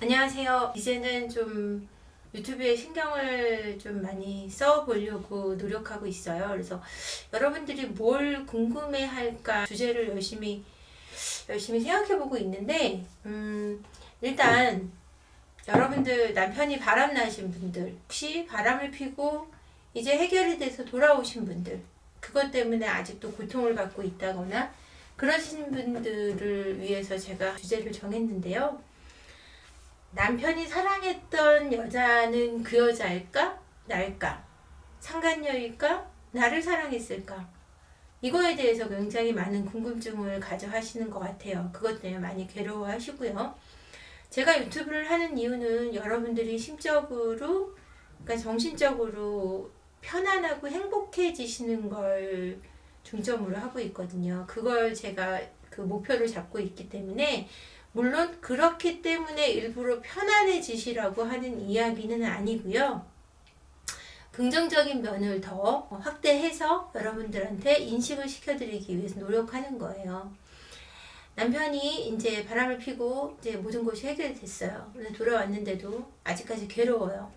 안녕하세요. 이제는 좀 유튜브에 신경을 좀 많이 써보려고 노력하고 있어요. 그래서 여러분들이 뭘 궁금해 할까 주제를 열심히 생각해보고 있는데, 일단 여러분들 남편이 바람나신 분들, 혹시 바람을 피고 이제 해결이 돼서 돌아오신 분들, 그것 때문에 아직도 고통을 받고 있다거나 그러신 분들을 위해서 제가 주제를 정했는데요. 남편이 사랑했던 여자는 그 여자일까? 나일까? 상간녀일까? 나를 사랑했을까? 이거에 대해서 굉장히 많은 궁금증을 가져 하시는 것 같아요. 그것 때문에 많이 괴로워 하시고요. 제가 유튜브를 하는 이유는 여러분들이 심적으로, 그러니까 정신적으로 편안하고 행복해지시는 걸 중점으로 하고 있거든요. 그걸 제가 그 목표를 잡고 있기 때문에, 물론 그렇기 때문에 일부러 편안해지시라고 하는 이야기는 아니고요. 긍정적인 면을 더 확대해서 여러분들한테 인식을 시켜드리기 위해서 노력하는 거예요. 남편이 이제 바람을 피고 이제 모든 것이 해결됐어요. 근데 돌아왔는데도 아직까지 괴로워요.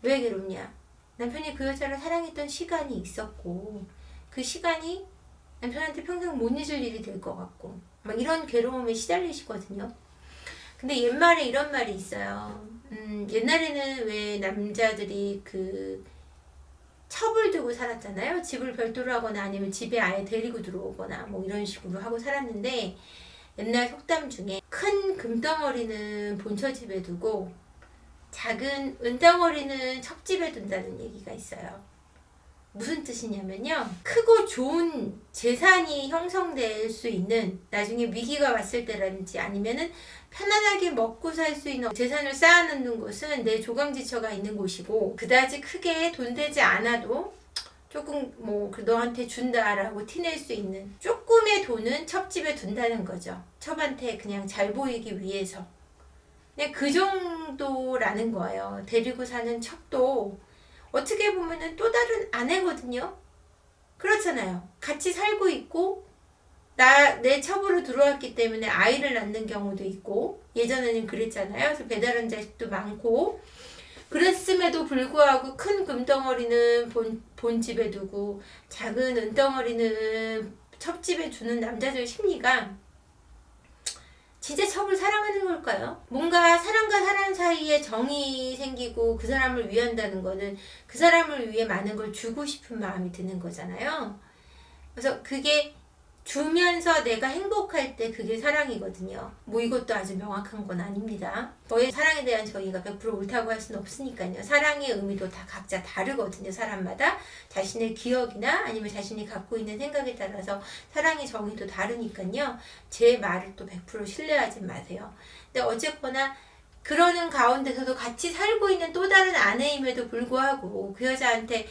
왜 괴롭냐? 남편이 그 여자를 사랑했던 시간이 있었고, 그 시간이 남편한테 평생 못 잊을 일이 될 것 같고, 막 이런 괴로움에 시달리시거든요. 근데 옛말에 이런 말이 있어요. 옛날에는 왜 남자들이 그 첩을 두고 살았잖아요. 집을 별도로 하거나 아니면 집에 아예 데리고 들어오거나 뭐 이런 식으로 하고 살았는데, 옛날 속담 중에 큰 금덩어리는 본처집에 두고 작은 은덩어리는 첩집에 둔다는 얘기가 있어요. 무슨 뜻이냐면요. 크고 좋은 재산이 형성될 수 있는, 나중에 위기가 왔을 때라든지 아니면은 편안하게 먹고 살 수 있는 재산을 쌓아놓는 곳은 내 조강지처가 있는 곳이고, 그다지 크게 돈 되지 않아도 조금 뭐 너한테 준다라고 티낼 수 있는 조금의 돈은 첩집에 둔다는 거죠. 첩한테 그냥 잘 보이기 위해서. 그냥 그 정도라는 거예요. 데리고 사는 첩도 어떻게 보면은 또 다른 아내거든요. 그렇잖아요. 같이 살고 있고 내 첩으로 들어왔기 때문에 아이를 낳는 경우도 있고, 예전에는 그랬잖아요. 그래서 배달원 자식도 많고, 그랬음에도 불구하고 큰 금덩어리는 본집에 두고 작은 은덩어리는 첩집에 두는 남자들 심리가 진짜 첩을 사랑하는 걸까요? 뭔가 사람과 사람 사이에 정이 생기고 그 사람을 위한다는 거는 그 사람을 위해 많은 걸 주고 싶은 마음이 드는 거잖아요. 그래서 그게 주면서 내가 행복할 때 그게 사랑이거든요. 뭐 이것도 아주 명확한 건 아닙니다. 저의 사랑에 대한 정의가 100% 옳다고 할 수는 없으니까요. 사랑의 의미도 다 각자 다르거든요. 사람마다 자신의 기억이나 아니면 자신이 갖고 있는 생각에 따라서 사랑의 정의도 다르니까요. 제 말을 또 100% 신뢰하지 마세요. 근데 어쨌거나 그러는 가운데서도 같이 살고 있는 또 다른 아내임에도 불구하고 그 여자한테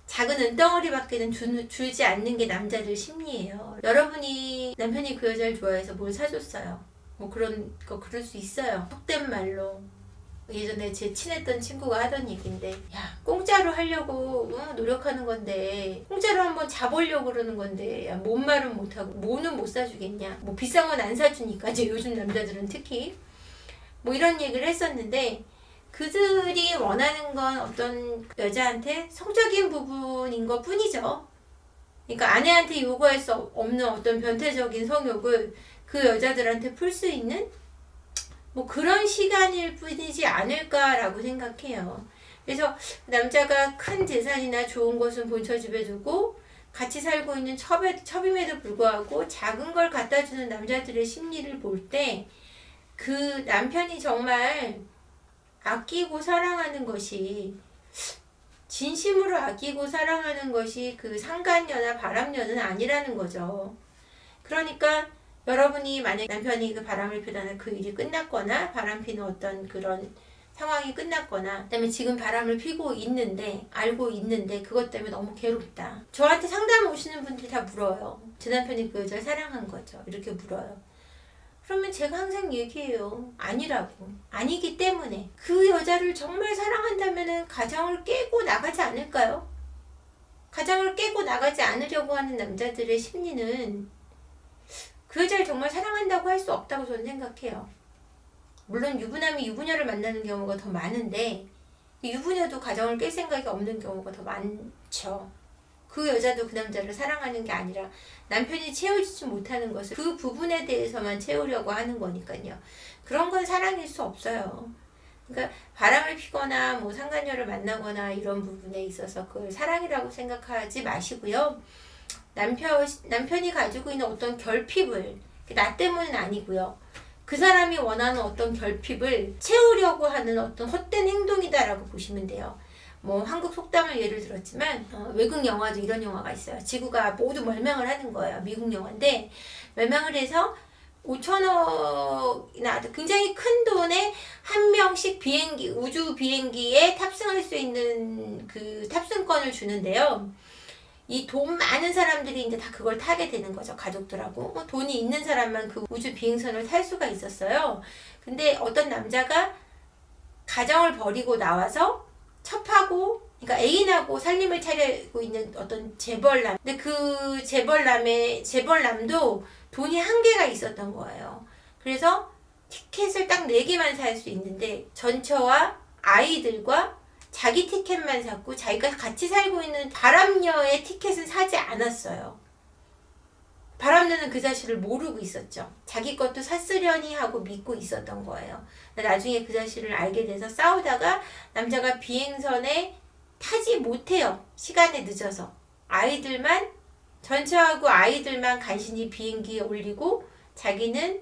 작은 은덩어리밖에는 주지 않는 게 남자들 심리예요. 여러분이 남편이 그 여자를 좋아해서 뭘 사줬어요. 뭐 그런 거 그럴 수 있어요. 속된 말로. 예전에 제 친했던 친구가 하던 얘기인데, 야, 공짜로 하려고 노력하는 건데, 공짜로 한번 자보려고 그러는 건데, 야, 뭔 말은 못하고 뭐는 못 사주겠냐, 뭐 비싼 건 안 사주니까 이제 요즘 남자들은 특히 뭐 이런 얘기를 했었는데, 그들이 원하는 건 어떤 여자한테 성적인 부분인 것 뿐이죠. 그러니까 아내한테 요구할 수 없는 어떤 변태적인 성욕을 그 여자들한테 풀 수 있는 뭐 그런 시간일 뿐이지 않을까라고 생각해요. 그래서 남자가 큰 재산이나 좋은 것은 본처집에 두고 같이 살고 있는 첩임에도 불구하고 작은 걸 갖다 주는 남자들의 심리를 볼 때, 그 남편이 정말 아끼고 사랑하는 것이, 진심으로 아끼고 사랑하는 것이 그 상간녀나 바람녀는 아니라는 거죠. 그러니까 여러분이 만약 남편이 그 바람을 피다는 그 일이 끝났거나 바람 피는 어떤 그런 상황이 끝났거나, 그다음에 지금 바람을 피고 있는데 알고 있는데 그것 때문에 너무 괴롭다, 저한테 상담 오시는 분들이 다 물어요. 제 남편이 그 여자를 사랑한 거죠. 이렇게 물어요. 그러면 제가 항상 얘기해요. 아니라고. 아니기 때문에. 그 여자를 정말 사랑한다면 가정을 깨고 나가지 않을까요? 가정을 깨고 나가지 않으려고 하는 남자들의 심리는 그 여자를 정말 사랑한다고 할 수 없다고 저는 생각해요. 물론 유부남이 유부녀를 만나는 경우가 더 많은데 유부녀도 가정을 깰 생각이 없는 경우가 더 많죠. 그 여자도 그 남자를 사랑하는 게 아니라 남편이 채워주지 못하는 것을 그 부분에 대해서만 채우려고 하는 거니까요. 그런 건 사랑일 수 없어요. 그러니까 바람을 피거나 뭐 상간녀를 만나거나 이런 부분에 있어서 그걸 사랑이라고 생각하지 마시고요. 남편이 가지고 있는 어떤 결핍을, 나 때문은 아니고요. 그 사람이 원하는 어떤 결핍을 채우려고 하는 어떤 헛된 행동이다라고 보시면 돼요. 뭐 한국 속담을 예를 들었지만 외국 영화도 이런 영화가 있어요. 지구가 모두 멸망을 하는 거예요. 미국 영화인데 멸망을 해서 5천억이나 굉장히 큰 돈에 한 명씩 비행기, 우주 비행기에 탑승할 수 있는 그 탑승권을 주는데요. 이 돈 많은 사람들이 이제 다 그걸 타게 되는 거죠. 가족들하고. 돈이 있는 사람만 그 우주 비행선을 탈 수가 있었어요. 근데 어떤 남자가 가정을 버리고 나와서 첩하고, 그러니까 애인하고 살림을 차리고 있는 어떤 재벌남. 근데 그 재벌남도 돈이 한계가 있었던 거예요. 그래서 티켓을 딱 4개만 살 수 있는데 전처와 아이들과 자기 티켓만 샀고 자기가 같이 살고 있는 바람녀의 티켓은 사지 않았어요. 바람녀는 그 사실을 모르고 있었죠. 자기 것도 샀으려니 하고 믿고 있었던 거예요. 나중에 그 사실을 알게 돼서 싸우다가 남자가 비행선에 타지 못해요. 시간에 늦어서. 전처하고 아이들만 간신히 비행기에 올리고 자기는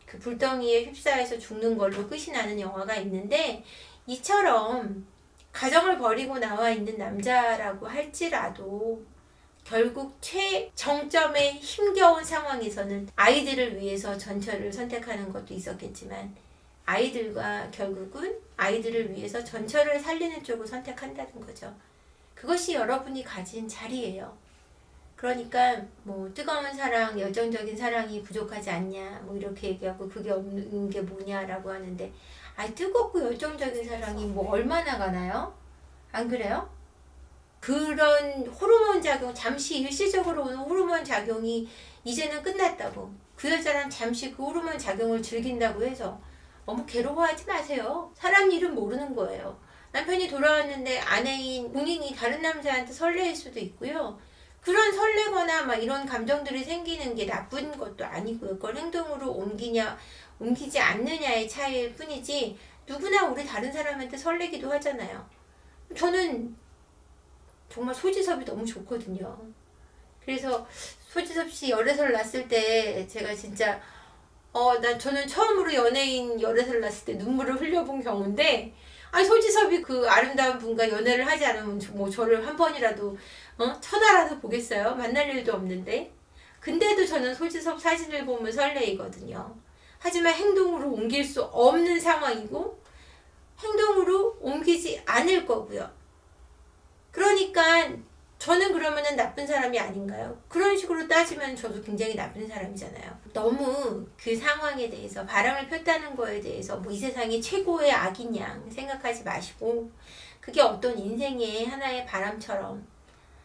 그 불덩이에 휩싸여서 죽는 걸로 끝이 나는 영화가 있는데, 이처럼 가정을 버리고 나와 있는 남자라고 할지라도 결국 최정점에 힘겨운 상황에서는 아이들을 위해서 전처를 선택하는 것도 있었겠지만 결국은 아이들을 위해서 전처를 살리는 쪽을 선택한다는 거죠. 그것이 여러분이 가진 자리예요. 그러니까 뭐 뜨거운 사랑, 열정적인 사랑이 부족하지 않냐 뭐 이렇게 얘기하고 그게 없는 게 뭐냐라고 하는데, 뜨겁고 열정적인 사랑이 뭐 얼마나 가나요? 안 그래요? 그런 호르몬 작용, 잠시 일시적으로 오는 호르몬 작용이 이제는 끝났다고, 그 여자랑 잠시 그 호르몬 작용을 즐긴다고 해서 너무 괴로워하지 마세요. 사람 일은 모르는 거예요. 남편이 돌아왔는데 본인이 다른 남자한테 설레일 수도 있고요. 그런 설레거나 막 이런 감정들이 생기는 게 나쁜 것도 아니고요. 그걸 행동으로 옮기지 않느냐의 차이일 뿐이지, 누구나 우리 다른 사람한테 설레기도 하잖아요. 저는 정말 소지섭이 너무 좋거든요. 그래서 소지섭 씨 열애설 났을 때 제가 진짜 저는 처음으로 연예인 열애설 났을 때 눈물을 흘려본 경우인데, 소지섭이 그 아름다운 분과 연애를 하지 않으면 뭐 저를 한 번이라도 쳐다라도 보겠어요? 만날 일도 없는데. 근데도 저는 소지섭 사진을 보면 설레이거든요. 하지만 행동으로 옮길 수 없는 상황이고 행동으로 옮기지 않을 거고요. 그러니까 저는 그러면은 나쁜 사람이 아닌가요? 그런 식으로 따지면 저도 굉장히 나쁜 사람이잖아요. 너무 그 상황에 대해서, 바람을 폈다는 거에 대해서 뭐 이 세상이 최고의 악인 양 생각하지 마시고, 그게 어떤 인생의 하나의 바람처럼,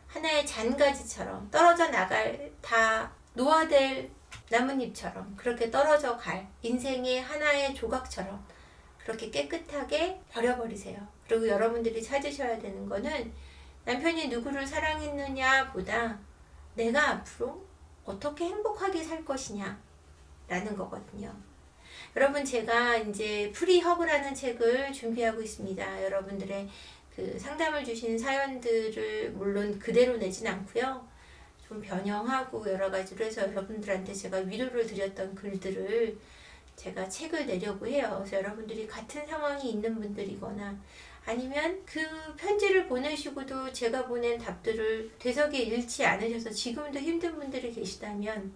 하나의 잔가지처럼 떨어져 나갈, 다 놓아될 나뭇잎처럼 그렇게 떨어져 갈 인생의 하나의 조각처럼 그렇게 깨끗하게 버려버리세요. 그리고 여러분들이 찾으셔야 되는 거는 남편이 누구를 사랑했느냐 보다 내가 앞으로 어떻게 행복하게 살 것이냐 라는 거거든요. 여러분, 제가 이제 프리허그라는 책을 준비하고 있습니다. 여러분들의 그 상담을 주신 사연들을 물론 그대로 내진 않고요. 좀 변형하고 여러 가지로 해서 여러분들한테 제가 위로를 드렸던 글들을 제가 책을 내려고 해요. 그래서 여러분들이 같은 상황이 있는 분들이거나 아니면 그 편지를 보내시고도 제가 보낸 답들을 되석에 잃지 않으셔서 지금도 힘든 분들이 계시다면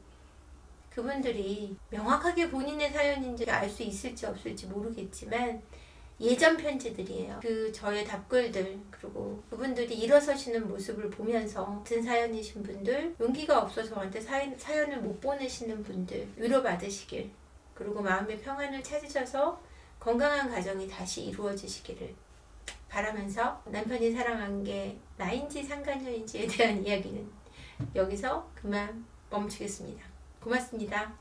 그분들이 명확하게 본인의 사연인지 알 수 있을지 없을지 모르겠지만 예전 편지들이에요. 그 저의 답글들, 그리고 그분들이 일어서시는 모습을 보면서 같은 사연이신 분들, 용기가 없어서 저한테 사연을 못 보내시는 분들 위로받으시길, 그리고 마음의 평안을 찾으셔서 건강한 가정이 다시 이루어지시기를 바라면서, 남편이 사랑한 게 나인지 상간녀인지에 대한 이야기는 여기서 그만 멈추겠습니다. 고맙습니다.